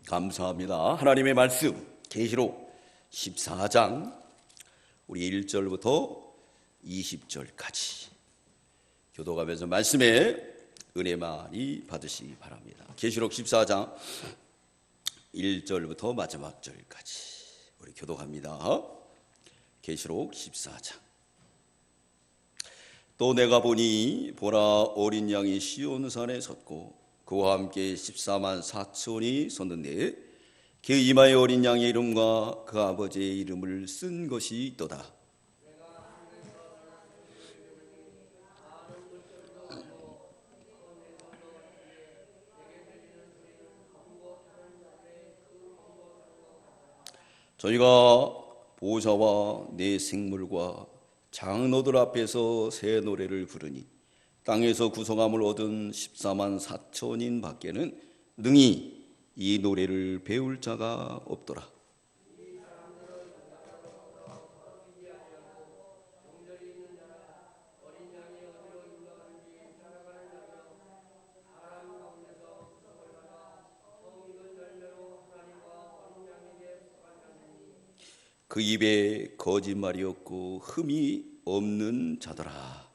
감사합니다. 하나님의 말씀 계시록 14장 우리 1절부터 20절까지 교도가면서 말씀에 은혜 많이 받으시기 바랍니다. 계시록 14장 1절부터 마지막 절까지 우리 교도갑니다. 계시록 14장. 또 내가 보니 보라, 어린 양이 시온산에 섰고 그와 함께 14만 4천이 섰는데 그 이마에 어린 양의 이름과 그 아버지의 이름을 쓴 것이 있도다. 저희가 보좌와 내 생물과 장로들 앞에서 새 노래를 부르니 땅에서 구성함을 얻은 14만 4천인 밖에는 능히 이 노래를 배울 자가 없더라. 그 입에 거짓말이 없고 흠이 없는 자더라.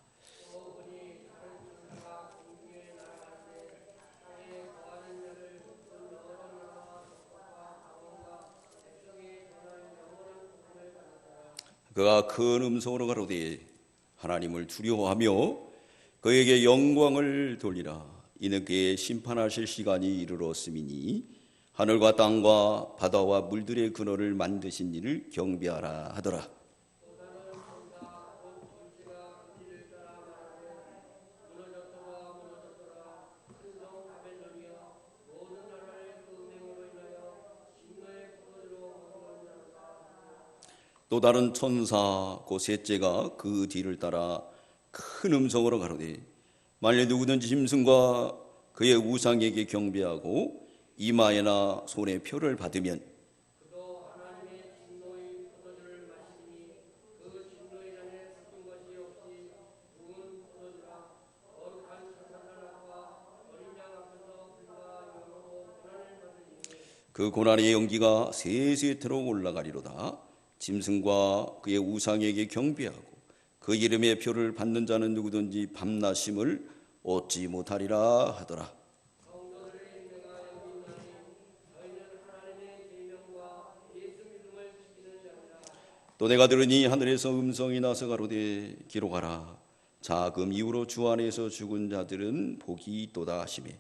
그가 큰 음성으로 가로되 하나님을 두려워하며 그에게 영광을 돌리라. 이는 그의 심판하실 시간이 이르렀음이니 하늘과 땅과 바다와 물들의 근원을 만드신 이를 경배하라 하더라. 또 다른 천사 곧 셋째가 그 뒤를 따라 큰 음성으로 가로되 만일 누구든지 짐승과 그의 우상에게 경배하고 이마에나 손에 표를 받으면 그 고난의 연기가 세세토록 올라가리로다. 짐승과 그의 우상에게 경배하고 그 이름의 표를 받는 자는 누구든지 밤낮임을 얻지 못하리라 하더라. 또 내가 들으니 하늘에서 음성이 나서 가로되 기록하라. 자금 이후로 주 안에서 죽은 자들은 복이 있도다 하시매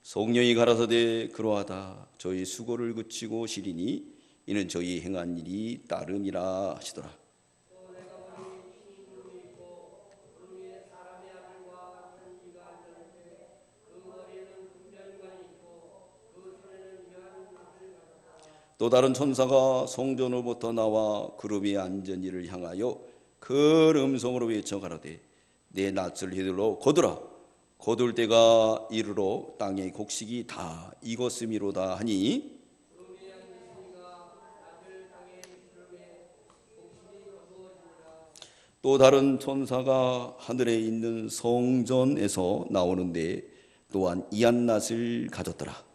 성령이 가라사대 그러하다. 저희 수고를 그치고 쉬리니 이는 저희 행한 일이 따름이라 하시더라. 또 다른 천사가 성전으로부터 나와 구름이 앉은 이를 향하여 큰 음성으로 외쳐 가로되 내 낯을 휘둘러 거두라. 거둘 때가 이르러 땅의 곡식이 다 익었음이로다 하니 또 다른 천사가 하늘에 있는 성전에서 나오는데 또한 이한 낫을 가졌더라.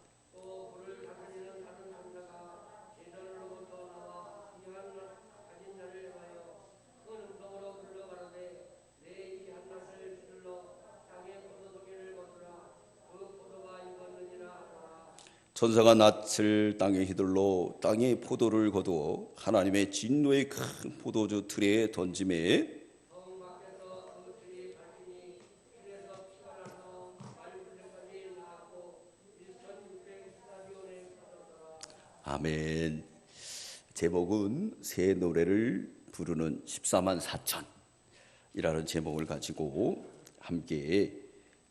천사가 낫을 땅에 휘둘러 땅에 포도를 거두어 하나님의 진노의 큰 포도주 틀에 던지매 아멘. 제목은 새 노래를 부르는 14만 4천이라는 제목을 가지고 함께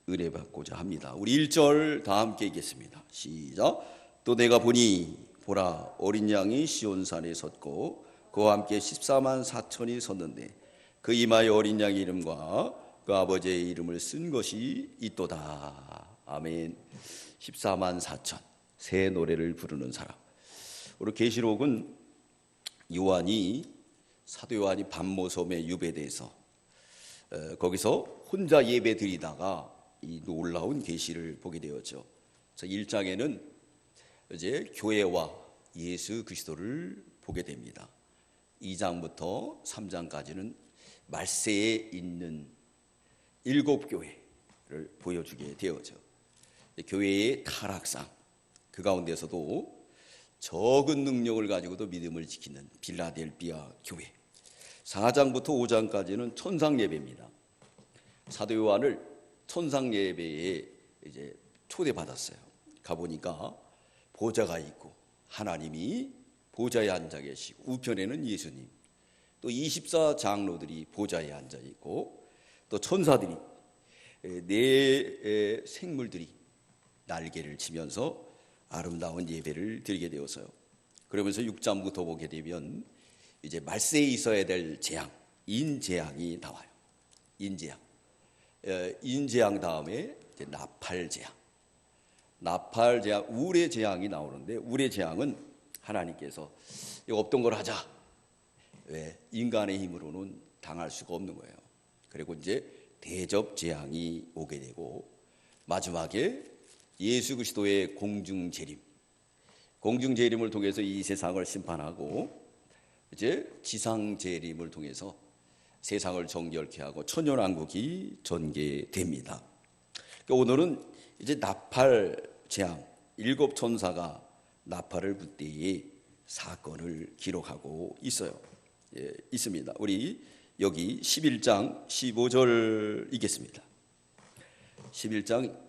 은혜 받고자 합니다. 우리 1절 다 함께 읽겠습니다. 시작. 또 내가 보니 보라, 어린 양이 시온산에 섰고 그와 함께 14만 4천이 섰는데 그 이마에 어린 양의 이름과 그 아버지의 이름을 쓴 것이 있도다. 아멘. 14만 4천 새 노래를 부르는 사람. 우리 계시록은 사도 요한이 반모섬에 유배돼서 거기서 혼자 예배 드리다가 이 놀라운 계시를 보게 되었죠. 1장에는 이제 교회와 예수 그리스도를 보게 됩니다. 2장부터 3장까지는 말세에 있는 7교회를 보여주게 되어져. 교회의 타락상, 그 가운데서도 적은 능력을 가지고도 믿음을 지키는 빌라델비아 교회. 4장부터 5장까지는 천상 예배입니다. 사도 요한을 천상 예배에 이제 초대받았어요. 가보니까 보좌가 있고 하나님이 보좌에 앉아 계시고 우편에는 예수님, 또 24장로들이 보좌에 앉아 있고 또 천사들이 네 생물들이 날개를 치면서 아름다운 예배를 드리게 되어서요. 그러면서 6장부터 보게 되면 이제 말세에 있어야 될 재앙, 인재앙이 나와요. 인재앙. 인재앙 다음에 이제 나팔재앙. 나팔재앙, 우레 재앙이 나오는데 우레 재앙은 하나님께서 이거 없던 걸 하자. 왜? 인간의 힘으로는 당할 수가 없는 거예요. 그리고 이제 대접 재앙이 오게 되고 마지막에 예수 그리스도의 공중 재림, 공중 재림을 통해서 이 세상을 심판하고 이제 지상 재림을 통해서 세상을 정결케 하고 천년왕국이 전개됩니다. 그러니까 오늘은 이제 나팔 재앙, 7천사가 나팔을 불 때의 사건을 기록하고 있어요. 예, 있습니다. 우리 여기 11장 15절 읽겠습니다. 11장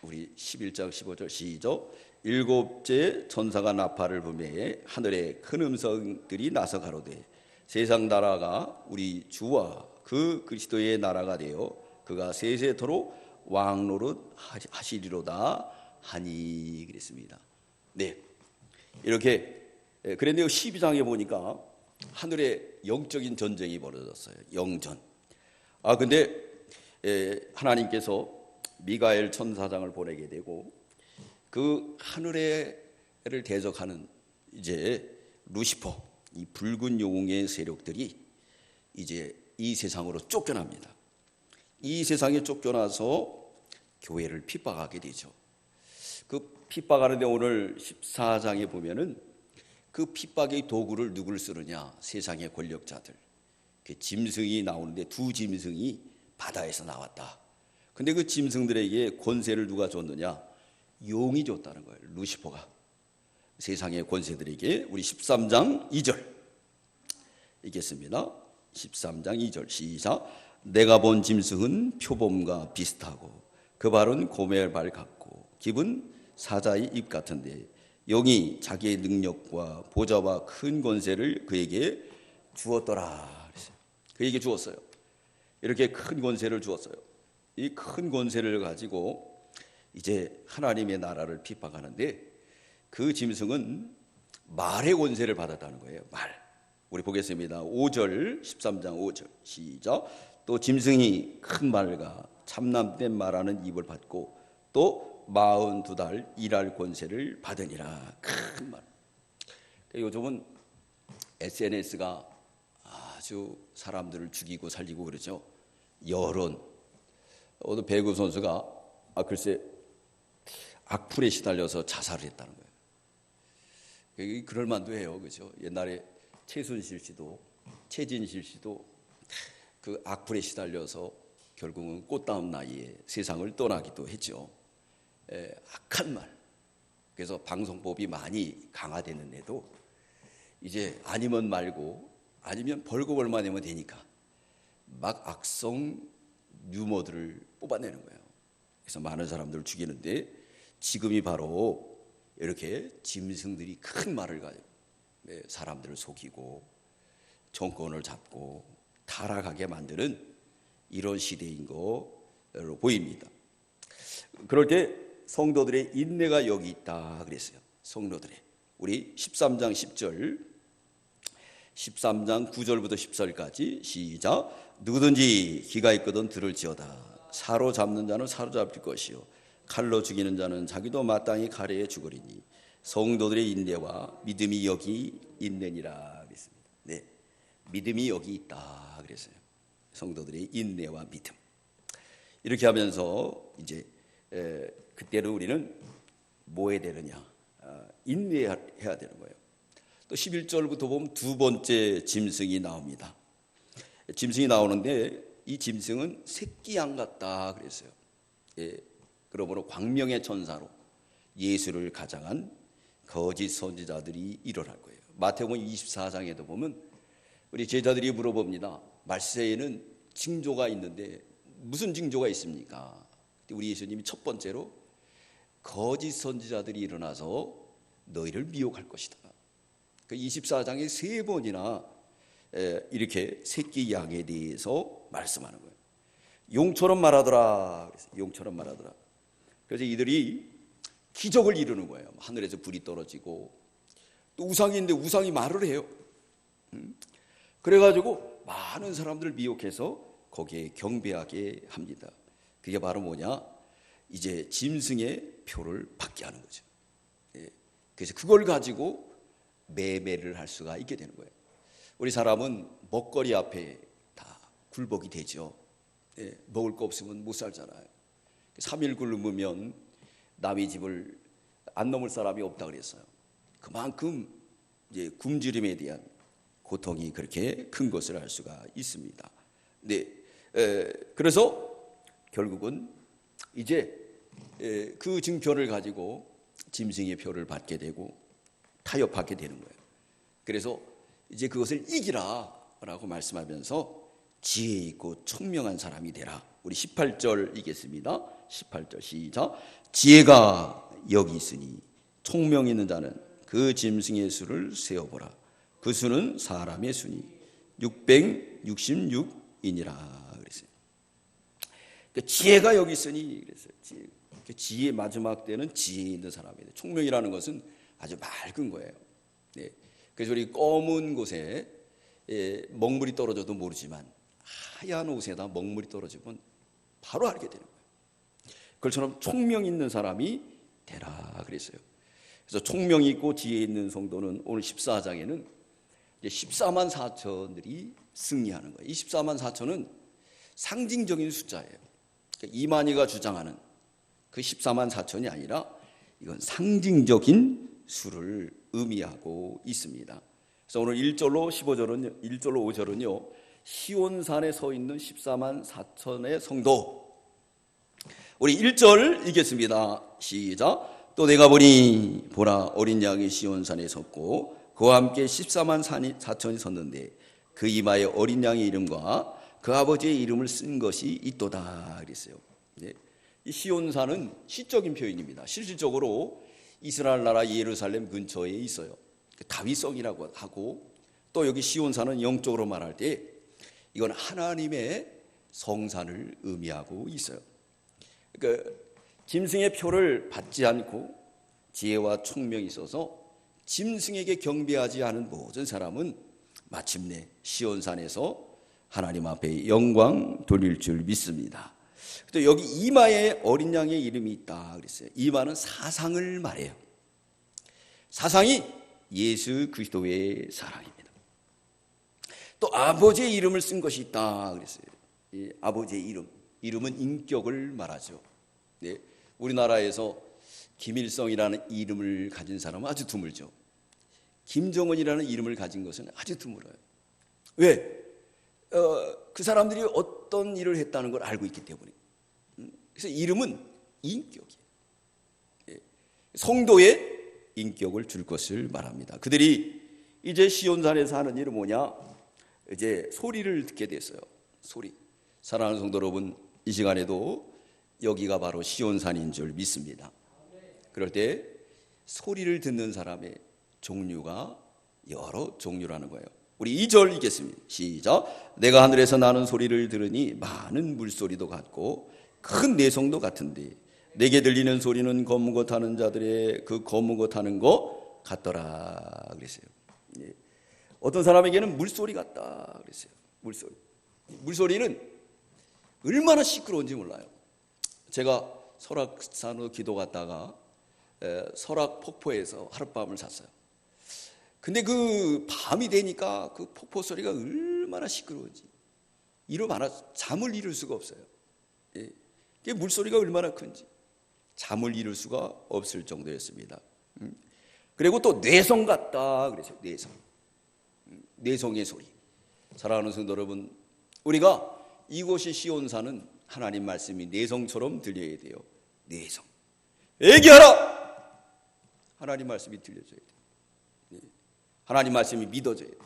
우리 11장 15절 시작. 7째 천사가 나팔을 불매 하늘에 큰 음성들이 나서 가로되 세상 나라가 우리 주와 그 그리스도의 나라가 되어 그가 세세토록 왕노릇 하시리로다 하니 그랬습니다. 네, 이렇게 그런데 12장에 보니까 하늘에 영적인 전쟁이 벌어졌어요. 영전. 근데 하나님께서 미가엘 천사장을 보내게 되고 그 하늘에를 대적하는 이제 루시퍼, 이 붉은 영웅의 세력들이 이제 이 세상으로 쫓겨납니다. 이 세상에 쫓겨나서 교회를 핍박하게 되죠. 그 핍박하는데 오늘 14장에 보면은 그 핍박의 도구를 누굴 쓰느냐? 세상의 권력자들. 그 짐승이 나오는데 두 짐승이 바다에서 나왔다. 근데 그 짐승들에게 권세를 누가 줬느냐? 용이 줬다는 거예요. 루시퍼가. 세상의 권세들에게. 우리 13장 2절 읽겠습니다. 13장 2절 시작. 내가 본 짐승은 표범과 비슷하고 그 발은 곰의 발 같고 깁은 사자의 입 같은데 영이 자기의 능력과 보좌와 큰 권세를 그에게 주었더라. 그에게 주었어요. 이렇게 큰 권세를 주었어요. 이 큰 권세를 가지고 이제 하나님의 나라를 핍박하는데 그 짐승은 말의 권세를 받았다는 거예요. 말. 우리 보겠습니다. 5절 13장 5절 시작. 또 짐승이 큰 말과 참남된 말하는 입을 받고 또 42달 일할 권세를 받으니라. 큰 말. 요즘은 SNS가 아주 사람들을 죽이고 살리고 그러죠. 여론. 오늘 배구 선수가 글쎄 악플에 시달려서 자살을 했다는 거예요. 그럴 만도 해요. 그렇죠? 옛날에 최순실 씨도 최진실 씨도 그 악플에 시달려서 결국은 꽃다운 나이에 세상을 떠나기도 했죠. 악한 말. 그래서 방송법이 많이 강화됐는데도 이제 아니면 말고 아니면 벌금 얼마 내면 되니까 막 악성 유머들을 뽑아내는 거예요. 그래서 많은 사람들을 죽이는데 지금이 바로 이렇게 짐승들이 큰 말을 가지고 사람들을 속이고 정권을 잡고 타락하게 만드는 이런 시대인 거로 보입니다. 그럴 때 성도들의 인내가 여기 있다 그랬어요. 성도들의. 우리 13장 10절 13장 9절부터 10절까지 시작. 누구든지 귀가 있거든 들을지어다. 사로잡는 자는 사로잡힐 것이요 칼로 죽이는 자는 자기도 마땅히 칼에 죽으리니 성도들의 인내와 믿음이 여기 있느니라 그랬습니다. 네, 믿음이 여기 있다 그랬어요. 성도들의 인내와 믿음. 이렇게 하면서 이제 그때는 우리는 뭐 해야 되느냐? 인내해야 되는 거예요. 또 11절부터 보면 두 번째 짐승이 나옵니다. 짐승이 나오는데 이 짐승은 새끼 양 같다 그랬어요. 예, 그러므로 광명의 천사로 예수를 가장한 거짓 선지자들이 일어날 거예요. 마태복음 24장에도 보면 우리 제자들이 물어봅니다. 말세에는 징조가 있는데 무슨 징조가 있습니까? 우리 예수님이 첫 번째로 거짓 선지자들이 일어나서 너희를 미혹할 것이다. 그 24장에 세 번이나 이렇게 새끼 양에 대해서 말씀하는 거예요. 용처럼 말하더라. 용처럼 말하더라. 그래서 이들이 기적을 이루는 거예요. 하늘에서 불이 떨어지고 또 우상이 있는데 우상이 말을 해요. 그래가지고 많은 사람들을 미혹해서 거기에 경배하게 합니다. 그게 바로 뭐냐? 이제 짐승의 표를 받게 하는 거죠. 그래서 그걸 가지고 매매를 할 수가 있게 되는 거예요. 우리 사람은 먹거리 앞에 다 굴복이 되죠. 먹을 거 없으면 못 살잖아요. 3일 굶으면 남의 집을 안 넘을 사람이 없다 그랬어요. 그만큼 이제 굶주림에 대한 고통이 그렇게 큰 것을 알 수가 있습니다. 네, 그래서 결국은 이제 그 증표를 가지고 짐승의 표를 받게 되고 타협하게 되는 거예요. 그래서 이제 그것을 이기라라고 말씀하면서 지혜 있고 총명한 사람이 되라. 우리 18절 읽겠습니다. 18절 시작. 지혜가 여기 있으니 총명 있는 자는 그 짐승의 수를 세어보라. 그 수는 사람의 수니 666이니라 그랬어요. 그러니까 지혜가 여기 있으니 그랬어요. 지혜 마지막 때는 지혜 있는 사람이에요. 총명이라는 것은 아주 맑은 거예요. 네. 그래서 우리 검은 곳에 먹물이 떨어져도 모르지만 하얀 옷에다 먹물이 떨어지면 바로 알게 되는 거예요. 그것처럼 총명 있는 사람이 되라 그랬어요. 그래서 총명 있고 지혜 있는 성도는 오늘 14장에는 14만 4천들이 승리하는 거예요. 이 14만 4천은 상징적인 숫자예요. 그러니까 이만희가 주장하는 그 14만 4천이 아니라 이건 상징적인 수를 의미하고 있습니다. 그래서 오늘 1절로 15절은 1절로 5절은요. 시온산에 서 있는 14만 4천의 성도. 우리 1절 읽겠습니다. 시작. 또 내가 보니 보라 어린 양이 시온산에 섰고 그와 함께 14만 4천이 섰는데 그 이마에 어린 양의 이름과 그 아버지의 이름을 쓴 것이 있도다 그랬어요. 네. 이 시온산은 시적인 표현입니다. 실질적으로 이스라엘 나라 예루살렘 근처에 있어요. 다윗성이라고 하고 또 여기 시온산은 영적으로 말할 때 이건 하나님의 성산을 의미하고 있어요. 그러니까 짐승의 표를 받지 않고 지혜와 총명이 있어서 짐승에게 경배하지 않은 모든 사람은 마침내 시온산에서 하나님 앞에 영광 돌릴 줄 믿습니다. 또 여기 이마에 어린 양의 이름이 있다 그랬어요. 이마는 사상을 말해요. 사상이 예수 그리스도의 사랑입니다. 또 아버지의 이름을 쓴 것이 있다 그랬어요. 아버지의 이름은 인격을 말하죠. 네, 우리나라에서 김일성이라는 이름을 가진 사람은 아주 드물죠. 김정은이라는 이름을 가진 것은 아주 드물어요. 왜? 그 사람들이 어떤 일을 했다는 걸 알고 있기 때문에. 그래서 이름은 인격이에요. 성도의 인격을 줄 것을 말합니다. 그들이 이제 시온산에서 하는 일은 뭐냐? 이제 소리를 듣게 됐어요. 소리. 사랑하는 성도 여러분, 이 시간에도 여기가 바로 시온산인 줄 믿습니다. 그럴 때 소리를 듣는 사람의 종류가 여러 종류라는 거예요. 우리 2절 읽겠습니다. 시작. 내가 하늘에서 나는 소리를 들으니 많은 물소리도 같고 큰 내성도 같은데 내게 들리는 소리는 검은 것 타는 자들의 그 검은 것 타는 것 같더라 그랬어요. 어떤 사람에게는 물소리 같다 그랬어요. 물소리는 얼마나 시끄러운지 몰라요. 제가 설악산으로 기도 갔다가 설악 폭포에서 하룻밤을 잤어요. 근데 그 밤이 되니까 그 폭포 소리가 얼마나 시끄러운지 이루 말하 잠을 이룰 수가 없어요. 물소리가 얼마나 큰지 잠을 이룰 수가 없을 정도였습니다. 그리고 또 뇌성 같다 그랬어요. 뇌성. 뇌성의 소리. 사랑하는 성도 여러분, 우리가 이곳이 시온산은 하나님 말씀이 뇌성처럼 들려야 돼요. 뇌성. 얘기하라! 하나님 말씀이 들려줘야 돼요. 하나님 말씀이 믿어져야 돼요.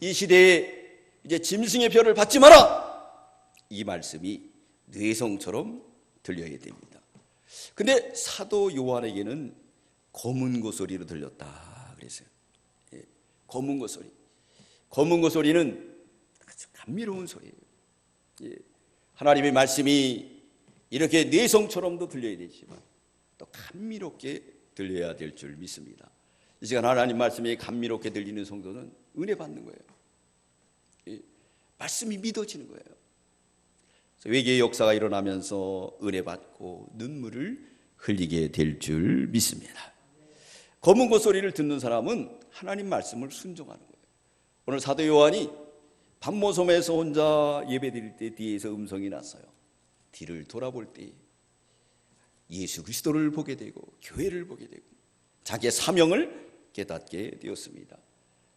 이 시대에 이제 짐승의 표를 받지 마라! 이 말씀이 뇌성처럼 들려야 됩니다. 근데 사도 요한에게는 검은 고소리로 들렸다 그랬어요. 검은 고소리. 검은 고소리는 아주 감미로운 소리예요. 하나님의 말씀이 이렇게 뇌성처럼도 들려야 되지만 또 감미롭게 들려야 될 줄 믿습니다. 이 시간 하나님 말씀이 감미롭게 들리는 성도는 은혜 받는 거예요. 말씀이 믿어지는 거예요. 외계의 역사가 일어나면서 은혜 받고 눈물을 흘리게 될 줄 믿습니다. 검은 고소리를 듣는 사람은 하나님 말씀을 순종하는 거예요. 오늘 사도 요한이 반모섬에서 혼자 예배드릴 때 뒤에서 음성이 났어요. 뒤를 돌아볼 때 예수 그리스도를 보게 되고 교회를 보게 되고 자기의 사명을 깨닫게 되었습니다.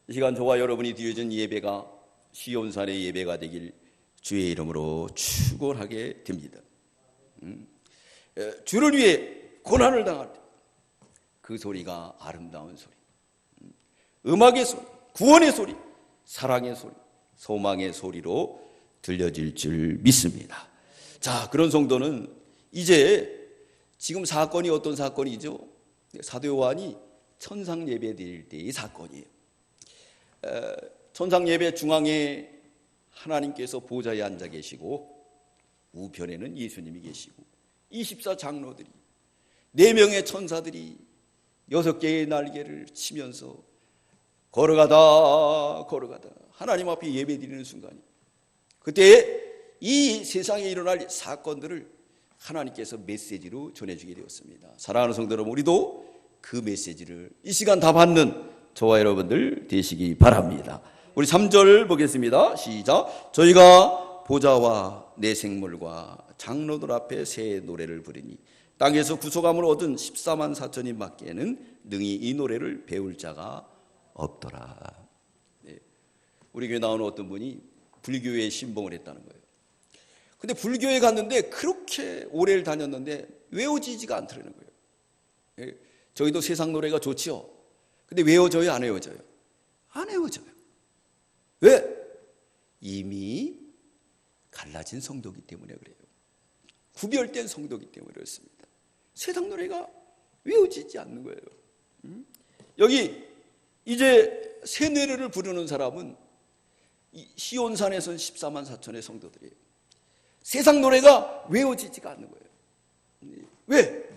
이 시간 저와 여러분이 드려진 예배가 시온산의 예배가 되길 주의 이름으로 축원하게 됩니다. 주를 위해 고난을 당할 때 그 소리가 아름다운 소리, 음악의 소리, 구원의 소리, 사랑의 소리, 소망의 소리로 들려질 줄 믿습니다. 자, 그런 성도는 이제 지금 사건이 어떤 사건이죠? 사도 요한이 천상 예배 드릴 때의 사건이에요. 천상 예배 중앙에 하나님께서 보좌에 앉아 계시고 우편에는 예수님이 계시고 24장로들이 4명의 천사들이 6개의 날개를 치면서 걸어가다 하나님 앞에 예배드리는 순간이, 그때 이 세상에 일어날 사건들을 하나님께서 메시지로 전해주게 되었습니다. 사랑하는 성도 여러분, 우리도 그 메시지를 이 시간 다 받는 저와 여러분들 되시기 바랍니다. 우리 3절 보겠습니다. 시작. 저희가 보좌와 내 생물과 장로들 앞에 새 노래를 부르니 땅에서 구속함을 얻은 14만 4천인 밖에는 능히 이 노래를 배울 자가 없더라. 네. 우리 교회 나오는 어떤 분이 불교에 신봉을 했다는 거예요. 근데 불교에 갔는데 그렇게 오래를 다녔는데 외워지지가 않더라는 거예요. 네. 저희도 세상 노래가 좋죠. 근데 외워져요, 안 외워져요? 안 외워져요. 왜? 이미 갈라진 성도기 때문에 그래요. 구별된 성도기 때문에 그렇습니다. 세상 노래가 외워지지 않는 거예요. 여기 이제 새 노래를 부르는 사람은 시온산에서는 14만 4천의 성도들이에요. 세상 노래가 외워지지가 않는 거예요. 왜?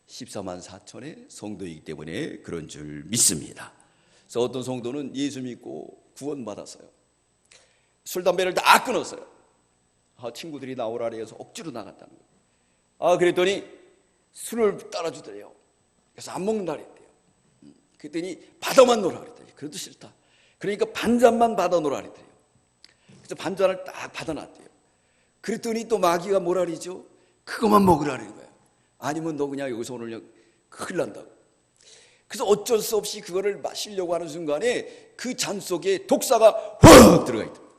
14만 4천의 성도이기 때문에 그런 줄 믿습니다. 그래서 어떤 성도는 예수 믿고 구원받았어요. 술, 담배를 다 끊었어요. 친구들이 나오라 해서 억지로 나갔다는 거예요. 그랬더니 술을 따라주더래요. 그래서 안 먹는다 그랬대요. 그랬더니 받아만 놓으라 그랬더니 그래도 싫다. 그러니까 반잔만 받아 놓으라 그랬대요. 그래서 반잔을 딱 받아놨대요. 그랬더니 또 마귀가 뭐라 그러죠? 그것만 먹으라 그러는 거예요. 아니면 너 그냥 여기서 오늘 큰일 난다고. 그래서 어쩔 수 없이 그거를 마시려고 하는 순간에 그 잔 속에 독사가 확 들어가 있더라고요.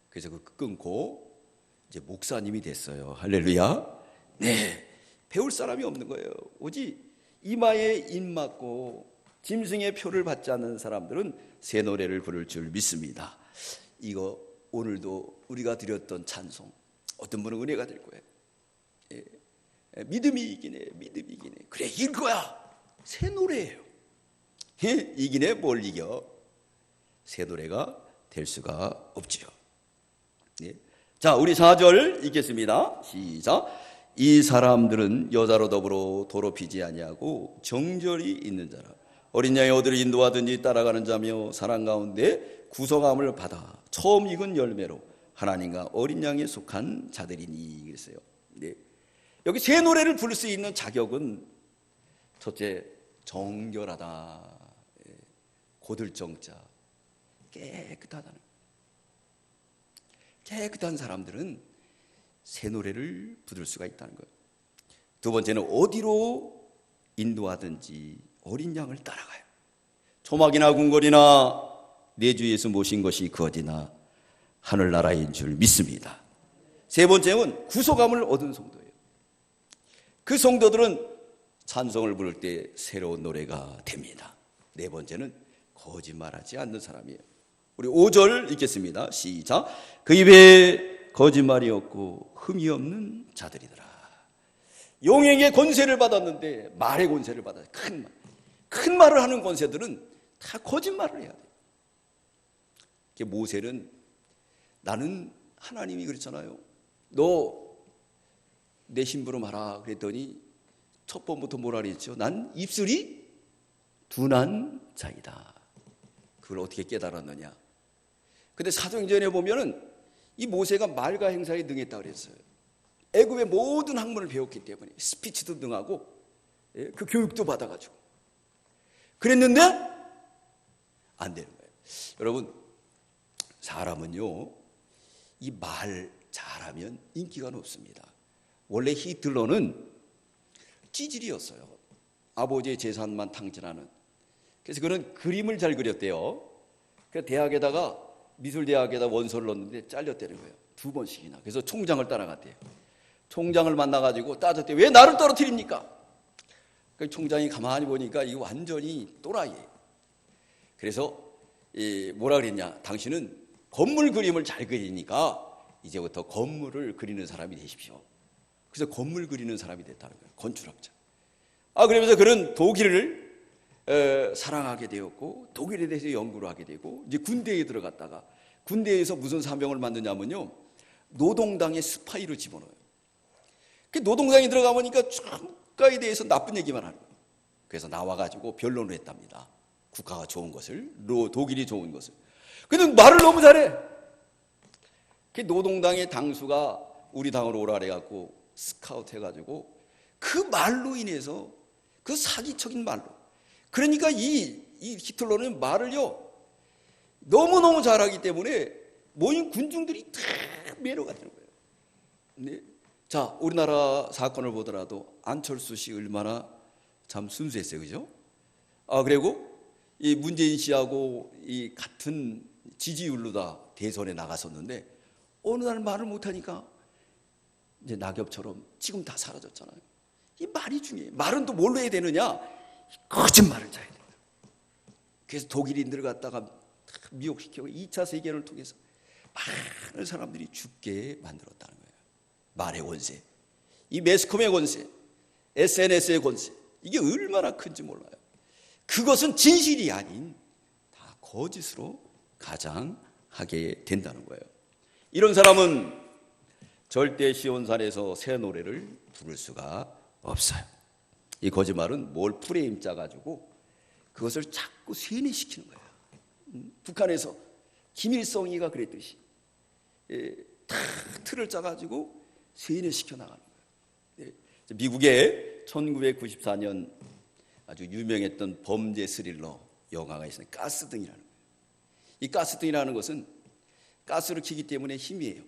그래서 그 끊고 이제 목사님이 됐어요. 할렐루야. 네, 배울 사람이 없는 거예요. 오직 이마에 인 맞고 짐승의 표를 받지 않는 사람들은 새 노래를 부를 줄 믿습니다. 이거 오늘도 우리가 드렸던 찬송, 어떤 분은 은혜가 될 거예요. 믿음이 이기네, 믿음이 이기네. 그래, 이길 거야. 새 노래예요. 이기네, 뭘 이겨? 새 노래가 될 수가 없지요. 자, 우리 4절 읽겠습니다. 시작. 이 사람들은 여자로 더불어 더럽히지 아니하고 정절이 있는 자라. 어린 양의 어들을 인도하든지 따라가는 자며 사랑 가운데 구속함을 받아 처음 익은 열매로 하나님과 어린 양에 속한 자들이니 그랬어요. 네. 여기 새 노래를 부를 수 있는 자격은 첫째, 정결하다. 고들정자, 깨끗하다는. 깨끗한 사람들은 새 노래를 부를 수가 있다는 거예요. 두 번째는 어디로 인도하든지 어린 양을 따라가요. 초막이나 궁궐이나 내 주 예수 모신 것이 그 어디나 하늘나라인 줄 믿습니다. 세 번째는 구속함을 얻은 성도예요. 그 성도들은 찬송을 부를 때 새로운 노래가 됩니다. 네 번째는 거짓말하지 않는 사람이에요. 우리 5절 읽겠습니다. 시작. 그 입에 거짓말이 없고 흠이 없는 자들이더라. 용에게 권세를 받았는데 말의 권세를 받았어요. 큰 말을 하는 권세들은 다 거짓말을 해야 돼요. 모세는 나는 하나님이 그랬잖아요. 너 내 심부름 하라 그랬더니 첫 번부터 뭐라 그랬죠? 난 입술이 둔한 자이다. 그걸 어떻게 깨달았느냐? 근데 사도행전에 보면은 이 모세가 말과 행사에 능했다 그랬어요. 애굽의 모든 학문을 배웠기 때문에 스피치도 능하고 그 교육도 받아가지고 그랬는데 안 되는 거예요. 여러분, 사람은요 이 말 잘하면 인기가 높습니다. 원래 히틀러는 찌질이었어요. 아버지의 재산만 탕진하는. 그래서 그는 그림을 잘 그렸대요. 그래서 대학에다가 미술대학에다 원서를 넣었는데 잘렸다는 거예요. 2번씩이나. 그래서 총장을 따라갔대요. 총장을 만나가지고 따졌대. 왜 나를 떨어뜨립니까? 그 총장이 가만히 보니까 이거 완전히 또라이예요. 그래서 뭐라 그랬냐? 당신은 건물 그림을 잘 그리니까 이제부터 건물을 그리는 사람이 되십시오. 그래서 건물 그리는 사람이 됐다는 거예요. 건축학자. 그러면서 그는 독일을 사랑하게 되었고 독일에 대해서 연구를 하게 되고 이제 군대에 들어갔다가 군대에서 무슨 사명을 만드냐면요, 노동당의 스파이로 집어넣어요. 그 노동당에 들어가보니까 국가에 대해서 나쁜 얘기만 하는 거예요. 그래서 나와가지고 변론을 했답니다. 국가가 좋은 것을, 독일이 좋은 것을. 근데 말을 너무 잘해. 그 노동당의 당수가 우리 당으로 오라 그래갖고 스카우트 해가지고 그 말로 인해서 그 사기적인 말로. 그러니까 이 히틀러는 말을요 너무너무 잘하기 때문에 모인 군중들이 다 매료가 되는 거예요. 네. 자, 우리나라 사건을 보더라도 안철수 씨 얼마나 참 순수했어요, 그죠? 그리고 이 문재인 씨하고 이 같은 지지율로 다 대선에 나갔었는데 어느 날 말을 못하니까 이제 낙엽처럼 지금 다 사라졌잖아요. 이 말이 중요해요. 말은 또 뭘로 해야 되느냐? 거짓말을 잘해야 돼요. 그래서 독일인들을 갖다가 미혹시키고 2차 세계를 통해서 많은 사람들이 죽게 만들었다는 거예요. 말의 권세, 이 매스컴의 권세, SNS의 권세, 이게 얼마나 큰지 몰라요. 그것은 진실이 아닌 다 거짓으로 가장하게 된다는 거예요. 이런 사람은 절대 시온산에서 새 노래를 부를 수가 없어요. 이 거짓말은 뭘 프레임 짜가지고 그것을 자꾸 세뇌시키는 거예요. 북한에서 김일성이가 그랬듯이 다 틀을 짜가지고 세뇌시켜 나가는 거예요. 미국에 1994년 아주 유명했던 범죄 스릴러 영화가 있어요. 가스등이라는 거예요. 이 가스등이라는 것은 가스를 키기 때문에 힘이에요.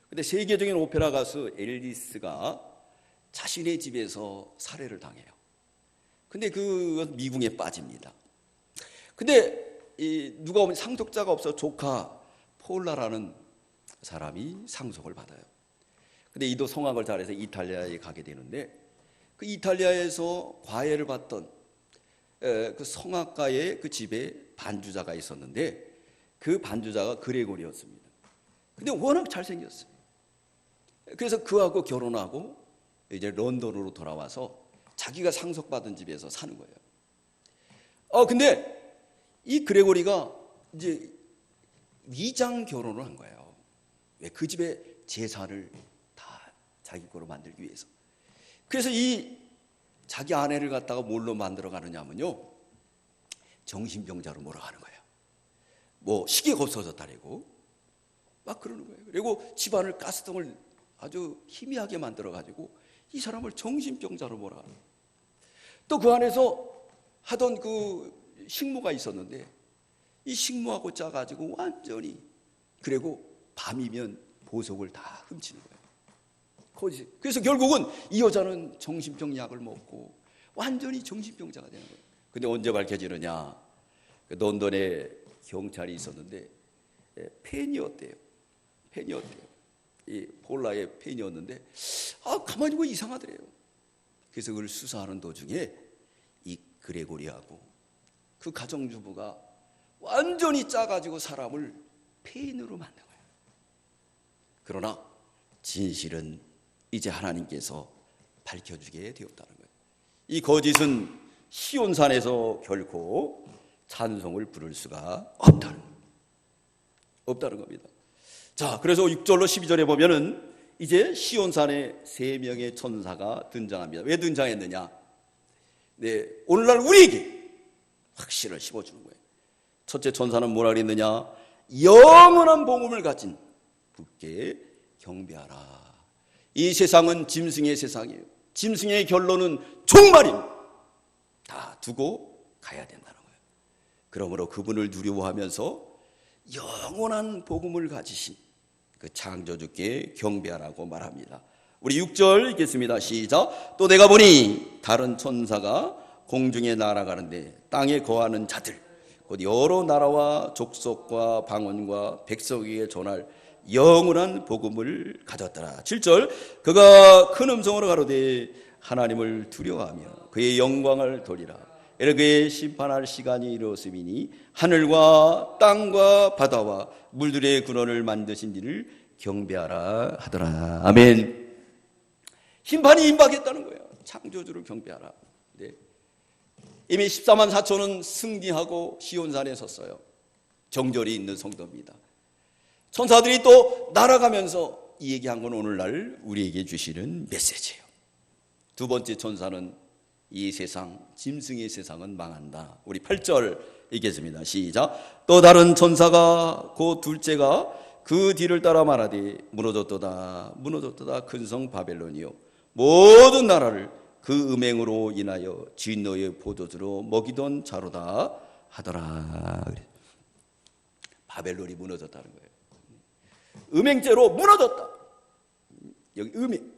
근데 세계적인 오페라 가수 엘리스가 자신의 집에서 살해를 당해요. 근데 그건 미궁에 빠집니다. 근데 누가 오면 상속자가 없어 조카 폴라라는 사람이 상속을 받아요. 근데 이도 성악을 잘해서 이탈리아에 가게 되는데 그 이탈리아에서 과외를 받던 그 성악가의 그 집에 반주자가 있었는데 그 반주자가 그레고리였습니다. 근데 워낙 잘생겼어요. 그래서 그하고 결혼하고 이제 런던으로 돌아와서 자기가 상속받은 집에서 사는 거예요. 근데 이 그레고리가 이제 위장 결혼을 한 거예요. 왜? 그 집의 재산을 다 자기 거로 만들기 위해서. 그래서 이 자기 아내를 갖다가 뭘로 만들어 가느냐면요, 정신병자로 몰아가는 거예요. 뭐 시계가 없어졌다래고 막 그러는 거예요. 그리고 집안을 가스등을 아주 희미하게 만들어 가지고 이 사람을 정신병자로 몰아가는 거예요. 또 그 안에서 하던 그 식모가 있었는데 이 식모하고 짜가지고 완전히, 그리고 밤이면 보석을 다 훔치는 거예요. 그래서 결국은 이 여자는 정신병 약을 먹고 완전히 정신병자가 되는 거예요. 근데 언제 밝혀지느냐? 런던에 경찰이 있었는데 팬이었대요. 이 폴라의 팬이었는데 가만히 보면 이상하더래요. 그래서 그걸 수사하는 도중에 이 그레고리하고 그 가정주부가 완전히 짜가지고 사람을 팬으로 만든 거예요. 그러나 진실은 이제 하나님께서 밝혀주게 되었다는 거예요. 이 거짓은 시온산에서 결코 찬송을 부를 수가 없다는 겁니다. 자, 그래서 6절로 12절에 보면은 이제 시온산에 3명의 천사가 등장합니다. 왜 등장했느냐? 네, 오늘날 우리에게 확신을 심어주는 거예요. 첫째 천사는 뭐라 그랬느냐? 영원한 복음을 가진 주께 경배하라. 이 세상은 짐승의 세상이에요. 짐승의 결론은 종말입니다. 다 두고 가야 된다는 거예요. 그러므로 그분을 두려워하면서 영원한 복음을 가지신 그 창조주께 경배하라고 말합니다. 우리 6절 읽겠습니다. 시작. 또 내가 보니 다른 천사가 공중에 날아가는데 땅에 거하는 자들 곧 여러 나라와 족속과 방언과 백성에게 전할 영원한 복음을 가졌더라. 7절. 그가 큰 음성으로 가로되 하나님을 두려워하며 그의 영광을 돌리라. 이르 그의 심판할 시간이 이르렀음이니 하늘과 땅과 바다와 물들의 근원을 만드신 이를 경배하라 하더라. 아멘. 심판이 임박했다는 거예요. 창조주를 경배하라. 네. 이미 14만 4천은 승리하고 시온산에 섰어요. 정절이 있는 성도입니다. 천사들이 또 날아가면서 이 얘기한 건 오늘날 우리에게 주시는 메시지예요. 두 번째 천사는 이 세상, 짐승의 세상은 망한다. 우리 8절 읽겠습니다. 시작. 또 다른 천사가 그 둘째가 그 뒤를 따라 말하되 무너졌도다 큰 성 바벨론이요 모든 나라를 그 음행으로 인하여 진노의 포도주로 먹이던 자로다 하더라. 바벨론이 무너졌다는 거예요. 음행죄로 무너졌다. 여기 음행.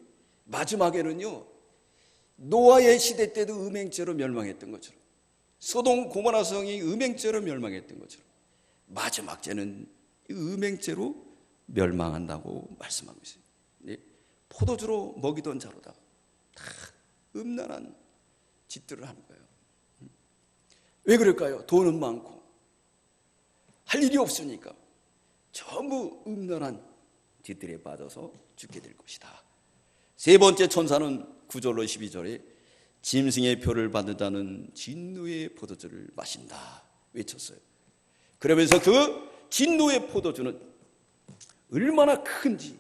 마지막에는요, 노아의 시대 때도 음행죄로 멸망했던 것처럼, 소돔 고모라 성이 음행죄로 멸망했던 것처럼, 마지막 죄는 음행죄로 멸망한다고 말씀하고 있어요. 네? 포도주로 먹이던 자로다. 다 음란한 짓들을 하는 거예요. 왜 그럴까요? 돈은 많고 할 일이 없으니까 전부 음란한 짓들에 빠져서 죽게 될 것이다. 세 번째 천사는 9절로 12절에 짐승의 표를 받는다는 진노의 포도주를 마신다 외쳤어요. 그러면서 그 진노의 포도주는 얼마나 큰지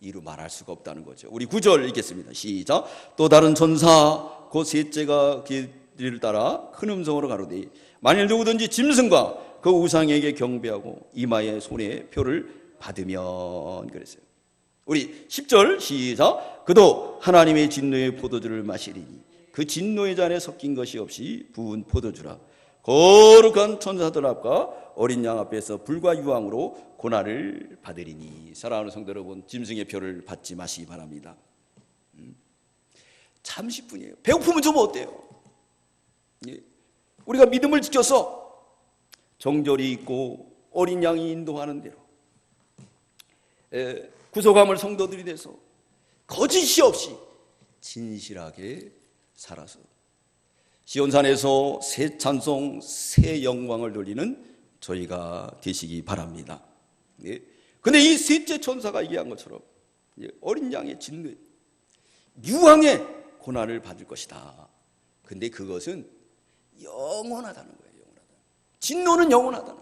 이루 말할 수가 없다는 거죠. 우리 9절 읽겠습니다. 시작. 또 다른 천사 그 셋째가 길을 따라 큰 음성으로 가로되 만일 누구든지 짐승과 그 우상에게 경배하고 이마에 손에 표를 받으면 그랬어요. 우리 10절 시작. 그도 하나님의 진노의 포도주를 마시리니 그 진노의 잔에 섞인 것이 없이 부은 포도주라. 거룩한 천사들 앞과 어린 양 앞에서 불과 유황으로 고난을 받으리니. 사랑하는 성도 여러분, 짐승의 표를 받지 마시기 바랍니다. 잠시뿐이에요. 배고프면 좀 어때요? 우리가 믿음을 지켜서 정절이 있고 어린 양이 인도하는 대로 구속함을 성도들이 돼서 거짓이 없이 진실하게 살아서 시온산에서 새 찬송, 새 영광을 돌리는 저희가 되시기 바랍니다. 근데 이 셋째 천사가 얘기한 것처럼 어린 양의 진노, 유황의 고난을 받을 것이다. 근데 그것은 영원하다는 거예요. 진노는 영원하다는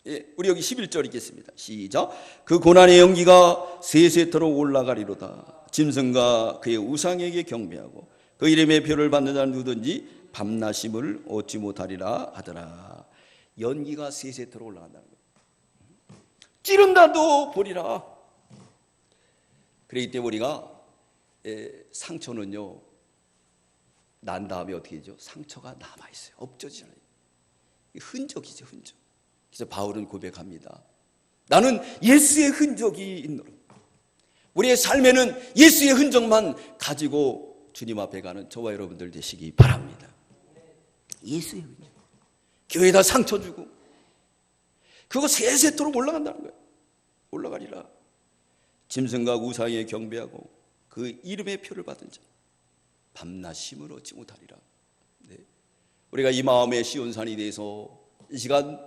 거예요. 우리 여기 11절 읽겠습니다. 시작. 그 고난의 연기가 세세토록 올라가리로다. 짐승과 그의 우상에게 경배하고 그 이름의 표를 받는 자는 누구든지 밤낮임을 얻지 못하리라 하더라. 연기가 세세토록 올라간다는 거예요. 찌른다도 보리라. 그렇기 때문에 우리가 상처는요, 난 다음에 어떻게 되죠? 상처가 남아있어요. 없어지잖아요. 흔적이죠, 흔적. 그래서 바울은 고백합니다. 나는 예수의 흔적이 있노라. 우리의 삶에는 예수의 흔적만 가지고 주님 앞에 가는 저와 여러분들 되시기 바랍니다. 예수의 은혜. 교회에다 상처 주고 그거 세세토록 올라간다는 거예요. 올라가리라. 짐승과 우상에 경배하고 그 이름의 표를 받은 자 밤낮 쉼을 얻지 못하리라. 네. 우리가 이 마음의 시온산이 돼서 이 시간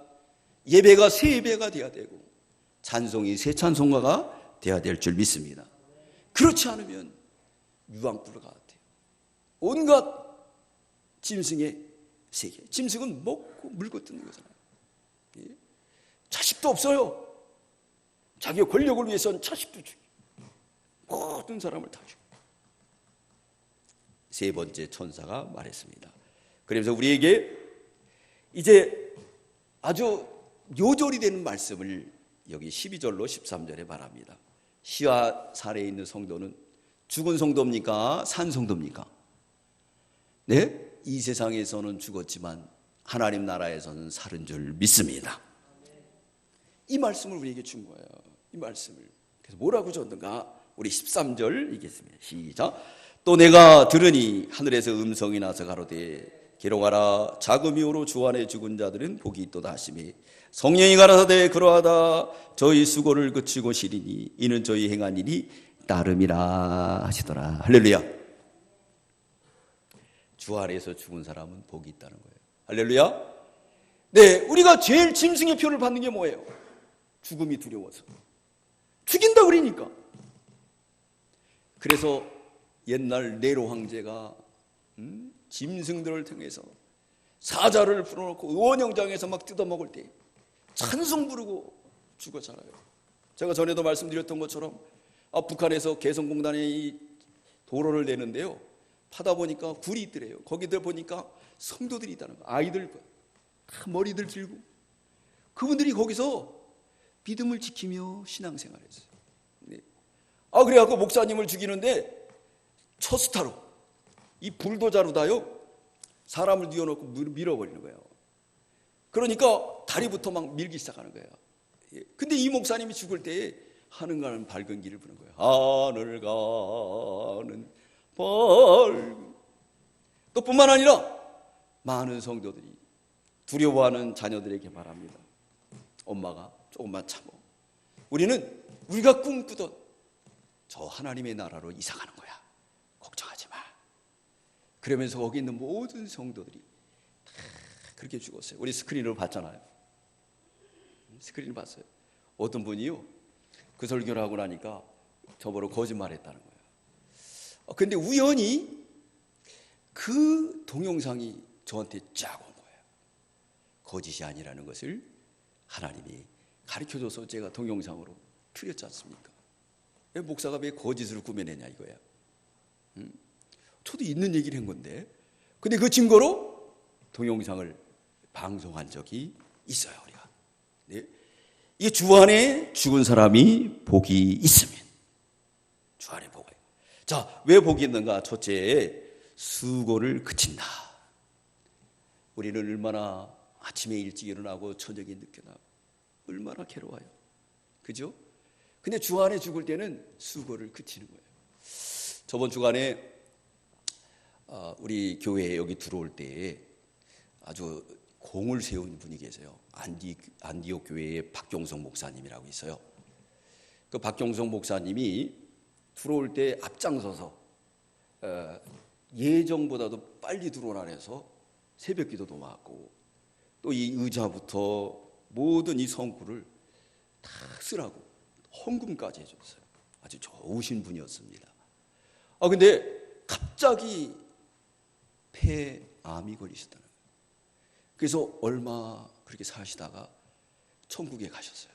예배가 새 예배가 돼야 되고 찬송이 새 찬송가가 돼야 될 줄 믿습니다. 그렇지 않으면 유황불가 같아요. 온갖 짐승의 세계. 짐승은 먹고 물고 뜯는 거잖아요. 예? 자식도 없어요. 자기의 권력을 위해서는 자식도 죽이고 모든 사람을 다 죽이고. 세 번째 천사가 말했습니다. 그러면서 우리에게 이제 아주 요절이 되는 말씀을 여기 12절로 13절에 말합니다. 시와 살에 있는 성도는 죽은 성도입니까? 산 성도입니까? 네? 이 세상에서는 죽었지만 하나님 나라에서는 살은 줄 믿습니다. 이 말씀을 우리에게 준 거예요. 이 말씀을. 그래서 뭐라고 줬는가? 우리 13절 읽겠습니다. 시작. 또 내가 들으니 하늘에서 음성이 나서 가로되 기록하라. 자금이오로 주 안에 죽은 자들은 복이 있도다 하시매 성령이 가라사대 그러하다. 저희 수고를 그치고 시리니 이는 저희 행한 일이 따름이라 하시더라. 할렐루야. 주 안에서 죽은 사람은 복이 있다는 거예요. 할렐루야. 네, 우리가 제일 짐승의 표를 받는 게 뭐예요? 죽음이 두려워서. 죽인다 그러니까. 그래서 옛날 네로 황제가 짐승들을 통해서 사자를 풀어놓고 의원영장에서 막 뜯어먹을 때 찬송 부르고 죽었잖아요. 제가 전에도 말씀드렸던 것처럼 북한에서 개성공단에 이 도로를 내는데요, 파다 보니까 굴이 있더래요. 거기들 보니까 성도들이 있다는 거예요. 아이들 머리들 길고 그분들이 거기서 믿음을 지키며 신앙생활했어요. 네. 그래갖고 목사님을 죽이는데 처스타로 이 불도자로다요 사람을 뉘어놓고 밀어버리는 거예요. 그러니까 다리부터 막 밀기 시작하는 거예요. 근데 이 목사님이 죽을 때에 하늘 가는 밝은 길을 부는 거예요. 하늘 가는 밝은. 또 뿐만 아니라 많은 성도들이 두려워하는 자녀들에게 말합니다. 엄마가 조금만 참어. 우리가 꿈꾸던 저 하나님의 나라로 이사가는 거야. 걱정하지 마. 그러면서 거기 있는 모든 성도들이 다 그렇게 죽었어요. 우리 스크린으로 봤잖아요. 스크린을 봤어요. 어떤 분이요, 그 설교를 하고 나니까 저보고 거짓말했다는 거예요. 근데 우연히 그 동영상이 저한테 쫙 온 거예요. 거짓이 아니라는 것을 하나님이 가르쳐줘서 제가 동영상으로 틀렸지 않습니까? 목사가 왜 거짓으로 꾸며내냐 이거야. 저도 있는 얘기를 한 건데, 근데 그 증거로 동영상을 방송한 적이 있어요. 우리가. 네. 이게 주 안에 죽은 사람이 복이 있으면 주 안에 복이. 자, 왜 복이 있는가? 첫째, 수고를 그친다. 우리는 얼마나 아침에 일찍 일어나고 저녁에 늦게 나고 얼마나 괴로워요. 그죠? 근데 주 안에 죽을 때는 수고를 그치는 거예요. 저번 주간에 우리 교회에 여기 들어올 때 아주 공을 세운 분이 계세요. 안디옥 교회의 박경성 목사님이라고 있어요. 그 박경성 목사님이 들어올 때 앞장서서 예정보다도 빨리 들어오라 해서 새벽 기도도 왔고, 또 이 의자부터 모든 이 성구를 다 쓰라고 헌금까지 해줬어요. 아주 좋으신 분이었습니다. 근데 갑자기 폐암이 걸리셨다는 거예요. 그래서 얼마 그렇게 사시다가 천국에 가셨어요.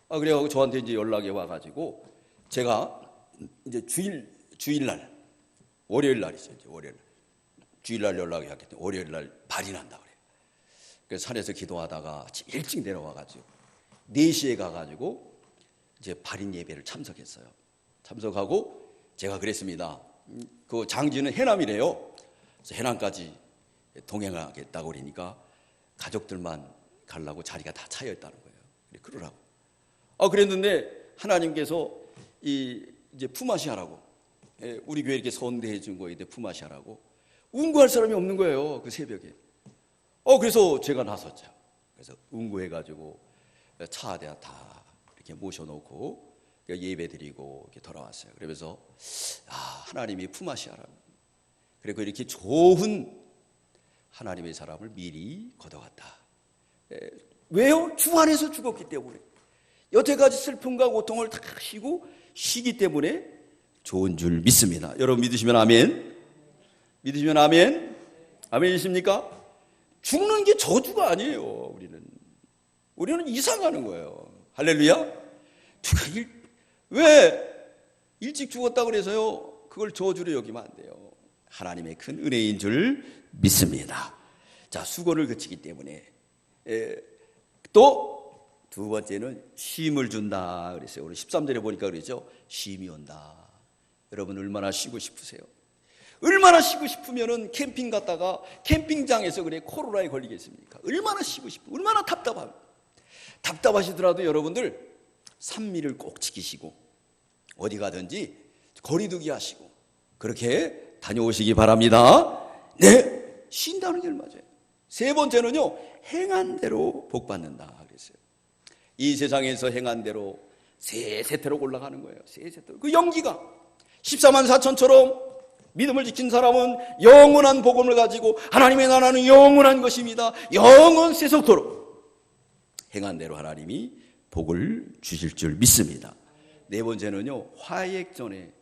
그래가지고 저한테 이제 연락이 와가지고 제가 이제 주일날 월요일 날이죠. 이제 월요일 주일날 연락이 왔기 때문에 월요일 날 발이 난다 그래요. 그래서 산에서 기도하다가 일찍 내려와가지고 4시에 가가지고 이제 발인 예배를 참석했어요. 참석하고 제가 그랬습니다. 그 장지는 해남이래요. 그래서 해남까지 동행하겠다고 그러니까 가족들만 가려고 자리가 다 차여 있다는 거예요. 그러라고. 그랬는데 하나님께서 이제 품앗이 하라고 우리 교회 이렇게 선대해 준 거인데 품앗이하라고 운구할 사람이 없는 거예요. 그 새벽에. 그래서 제가 나섰죠. 그래서 운구해가지고 차 안에 다 이렇게 모셔놓고 예배 드리고 이렇게 돌아왔어요. 그러면서 하나님이 품앗이하라고. 그리고 이렇게 좋은 하나님의 사람을 미리 거둬갔다. 왜요? 주 안에서 죽었기 때문에. 여태까지 슬픔과 고통을 다 쉬기 때문에 좋은 줄 믿습니다. 여러분 믿으시면 아멘. 믿으시면 아멘. 아멘이십니까? 죽는 게 저주가 아니에요. 우리는 이상하는 거예요. 할렐루야. 왜 일찍 죽었다 그래서요 그걸 저주로 여기면 안 돼요. 하나님의 큰 은혜인 줄 믿습니다. 자, 수고를 그치기 때문에 또 두 번째는 쉼을 준다 그랬어요. 우리 13절에 보니까 그러죠. 쉼이 온다. 여러분 얼마나 쉬고 싶으세요? 얼마나 쉬고 싶으면은 캠핑 갔다가 캠핑장에서 그래 코로나에 걸리겠습니까? 얼마나 쉬고 싶어? 얼마나 답답하시더라도 여러분들 산미를 꼭 지키시고 어디 가든지 거리두기 하시고 그렇게 다녀오시기 바랍니다. 네, 쉰다는 게 맞아요. 세 번째는요, 행한 대로 복 받는다 그랬어요. 이 세상에서 행한 대로 세세토록 올라가는 거예요. 세세토록. 그 연기가 14만 4천처럼 믿음을 지킨 사람은 영원한 복음을 가지고 하나님의 나라는 영원한 것입니다. 영원 세속토록 행한 대로 하나님이 복을 주실 줄 믿습니다. 네 번째는요, 화액 전에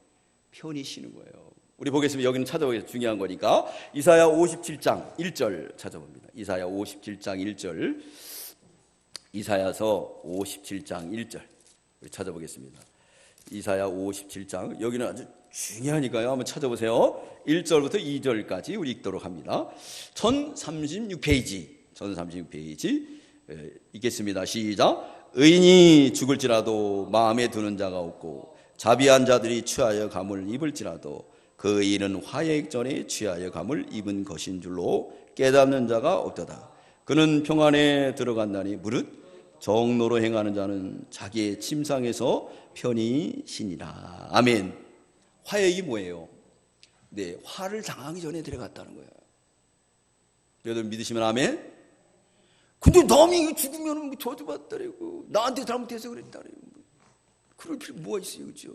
편히 쉬는 거예요. 우리 보겠습니다. 여기는 찾아보겠습니다. 중요한 거니까. 이사야 57장 1절 찾아봅니다. 이사야 57장 1절. 이사야서 57장 1절. 우리 찾아보겠습니다. 이사야 57장. 여기는 아주 중요하니까요. 한번 찾아보세요. 1절부터 2절까지 우리 읽도록 합니다. 1036페이지. 1036페이지. 읽겠습니다. 시작. 의인이 죽을지라도 마음에 두는 자가 없고 자비한 자들이 취하여 감을 입을지라도 그 의인은 화액전에 취하여 감을 입은 것인 줄로 깨닫는 자가 없도다. 그는 평안에 들어간다니 무릇 정로로 행하는 자는 자기의 침상에서 편히 쉬니라. 아멘. 화액이 뭐예요? 네, 화를 당하기 전에 들어갔다는 거예요. 여러분 믿으시면 아멘. 근데 남이 죽으면 저주받더라고. 나한테 잘못해서 그랬다래요. 그럴 필요 뭐가 있어요, 그렇죠?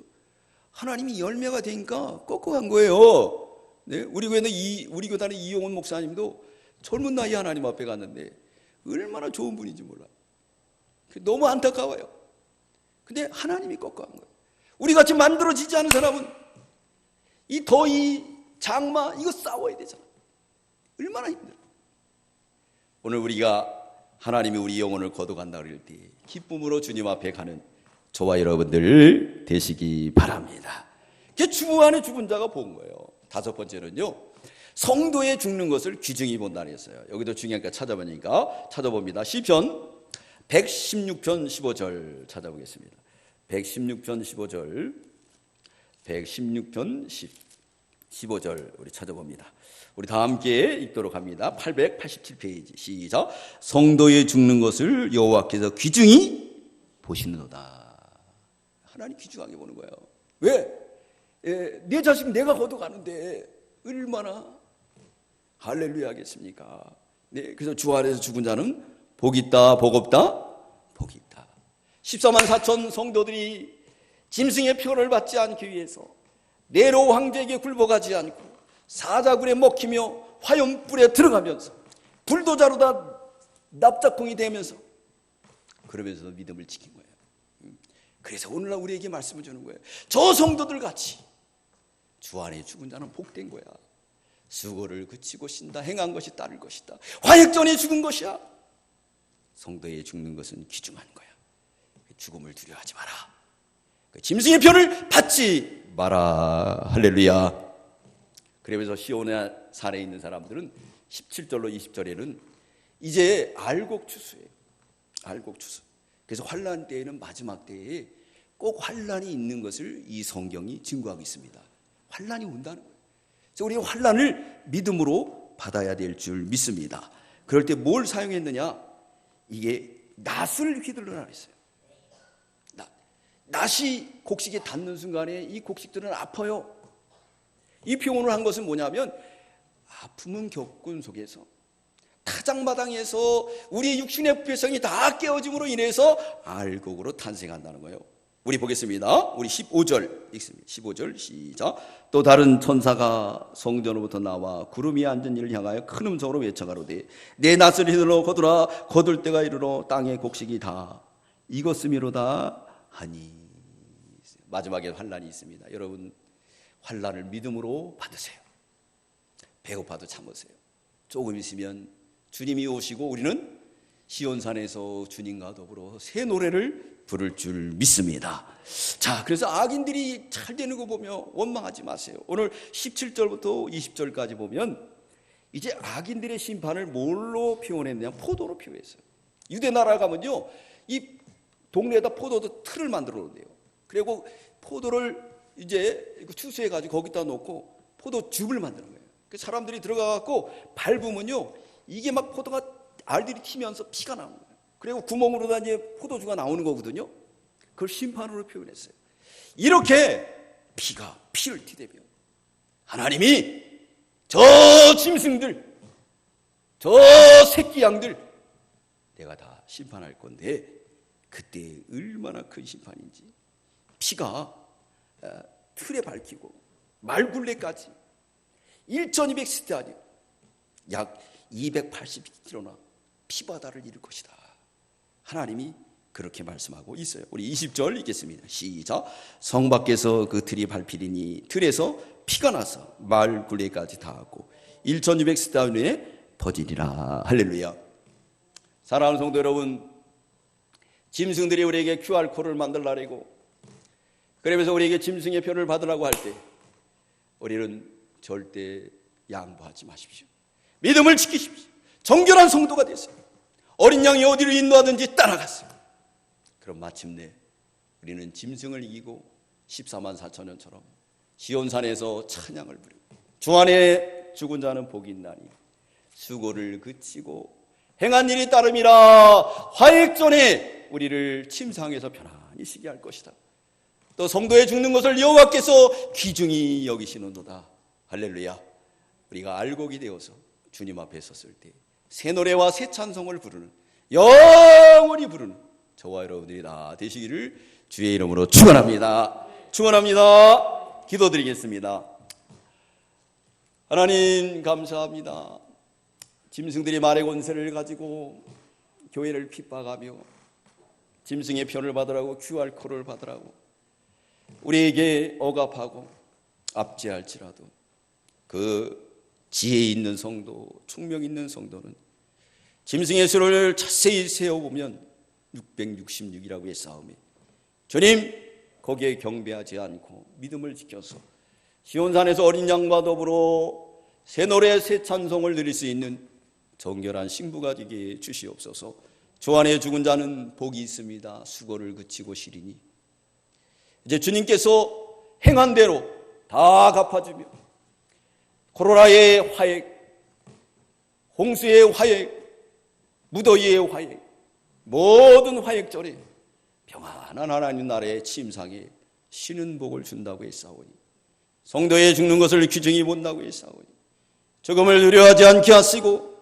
하나님이 열매가 되니까 꺾어간 거예요. 네, 우리 교단의 이용훈 목사님도 젊은 나이에 하나님 앞에 갔는데 얼마나 좋은 분인지 몰라요. 너무 안타까워요. 근데 하나님이 꺾어간 거예요. 우리 같이 만들어지지 않은 사람은 이 더위, 장마 이거 싸워야 되잖아. 얼마나 힘들어. 오늘 우리가 하나님이 우리 영혼을 거둬간다 그럴 때 기쁨으로 주님 앞에 가는 저와 여러분들 되시기 바랍니다. 주 안에 죽은 자가 본 거예요. 다섯 번째는요, 성도의 죽는 것을 귀중히 본다는 했어요. 여기도 중요하니까 찾아봅니다. 시편 116편 15절 찾아보겠습니다. 116편 15절 15절 우리 찾아봅니다. 우리 다 함께 읽도록 합니다. 887페이지 시작. 성도의 죽는 것을 여호와께서 귀중히 보시는도다. 하나님 귀중하게 보는 거예요. 왜? 내 자식 내가 거둬가는데 얼마나 할렐루야 하겠습니까? 네, 그래서 주 안에서 죽은 자는 복이 있다, 복 없다? 복이 있다. 14만 4천 성도들이 짐승의 표를 받지 않기 위해서 네로 황제에게 굴복하지 않고 사자굴에 먹히며 화염불에 들어가면서 불도자로 다 납작통이 되면서 그러면서 믿음을 지킨 거예요. 그래서 오늘날 우리에게 말씀을 주는 거예요. 저 성도들 같이 주 안에 죽은 자는 복된 거야. 수고를 그치고 쉰다. 행한 것이 따를 것이다. 화액전에 죽은 것이야. 성도의 죽는 것은 귀중한 거야. 죽음을 두려워하지 마라. 짐승의 표를 받지 마라. 할렐루야. 그러면서 시온의 산에 있는 사람들은 17절로 20절에는 이제 알곡추수예요. 알곡추수. 그래서 환난 때에는 마지막 때에 꼭 환난이 있는 것을 이 성경이 증거하고 있습니다. 환난이 온다는 거예요. 그래서 우리 환난을 믿음으로 받아야 될 줄 믿습니다. 그럴 때 뭘 사용했느냐? 이게 낫을 휘둘러라 그랬어요. 낫이 곡식에 닿는 순간에 이 곡식들은 아파요. 이 표현을 한 것은 뭐냐면 아픔은 겪은 속에서 타작마당에서 우리 육신의 부패성이 다 깨어짐으로 인해서 알곡으로 탄생한다는 거예요. 우리 보겠습니다. 우리 15절 읽습니다. 15절 시작. 또 다른 천사가 성전으로부터 나와 구름이 앉은 이를 향하여 큰 음성으로 외쳐가로되 내 낯을 휘둘러 거두라. 거둘 때가 이르러 땅의 곡식이 다 익었음이로다 하니. 마지막에 환난이 있습니다. 여러분, 환난을 믿음으로 받으세요. 배고파도 참으세요. 조금 있으면 주님이 오시고 우리는 시온산에서 주님과 더불어 새 노래를 부를 줄 믿습니다. 자, 그래서 악인들이 잘 되는 거 보면 원망하지 마세요. 오늘 17절부터 20절까지 보면 이제 악인들의 심판을 뭘로 표현했냐? 포도로 표현했어요. 유대 나라 가면요, 이 동네에다 포도도 틀을 만들어 놓는데요. 그리고 포도를 이제 추수해가지고 거기다 놓고 포도즙을 만드는 거예요. 그 사람들이 들어가갖고 밟으면요, 이게 막 포도가 알들이 튀면서 피가 나오는 거예요. 그리고 구멍으로 다 이제 포도주가 나오는 거거든요. 그걸 심판으로 표현했어요. 이렇게 피를 튀대며 하나님이 저 짐승들, 저 새끼 양들 내가 다 심판할 건데 그때 얼마나 큰 심판인지. 피가 틀에 밝히고 말굴레까지 1200스타디오 약 280km나 피바다를 이룰 것이다. 하나님이 그렇게 말씀하고 있어요. 우리 20절 읽겠습니다. 시작. 성 밖에서 그 틀이 밟히리니 틀에서 피가 나서 말굴레까지 닿았고 1200스타디오에 퍼지리라. 할렐루야. 사랑하는 성도 여러분, 짐승들이 우리에게 QR코드를 만들라고 그러면서 우리에게 짐승의 표를 받으라고 할 때 우리는 절대 양보하지 마십시오. 믿음을 지키십시오. 정결한 성도가 되세요. 어린 양이 어디로 인도하든지 따라갔어요. 그럼 마침내 우리는 짐승을 이기고 14만 4천 년처럼 시온산에서 찬양을 부르고 주 안에 죽은 자는 복이 있나니 수고를 그치고 행한 일이 따름이라 화액전에 우리를 침상에서 편안히 쉬게 할 것이다. 또 성도의 죽는 것을 여호와께서 귀중히 여기시는도다. 할렐루야. 우리가 알곡이 되어서 주님 앞에 섰을 때 새 노래와 새 찬송을 부르는, 영원히 부르는 저와 여러분들이 다 되시기를 주의 이름으로 축원합니다. 축원합니다. 기도드리겠습니다. 하나님 감사합니다. 짐승들이 말의 권세를 가지고 교회를 핍박하며 짐승의 편을 받으라고 QR코드를 받으라고 우리에게 억압하고 압제할지라도 그 지혜 있는 성도, 총명 있는 성도는 짐승의 수를 자세히 세어보면 666이라고 했사오매 주님 거기에 경배하지 않고 믿음을 지켜서 시온산에서 어린 양과 더불어 새 노래 새 찬송을 드릴 수 있는 정결한 신부가 되게 주시옵소서. 주 안에 죽은 자는 복이 있습니다. 수고를 그치고 쉬리니 이제 주님께서 행한 대로 다 갚아주며 코로나의 화액, 홍수의 화액, 무더위의 화액, 모든 화액절에 평안한 하나님 나라의 침상에 쉬는 복을 준다고 했사오니 성도의 죽는 것을 귀중히 본다고 했사오니 죽음을 두려워하지 않게 하시고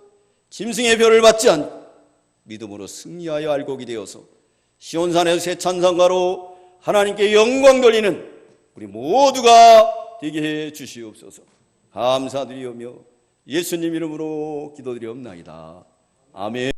짐승의 별을 받지 않고 믿음으로 승리하여 알곡이 되어서 시온산의 새 찬송가로 하나님께 영광 돌리는 우리 모두가 되게 해 주시옵소서. 감사드리오며 예수님 이름으로 기도드리옵나이다. 아멘.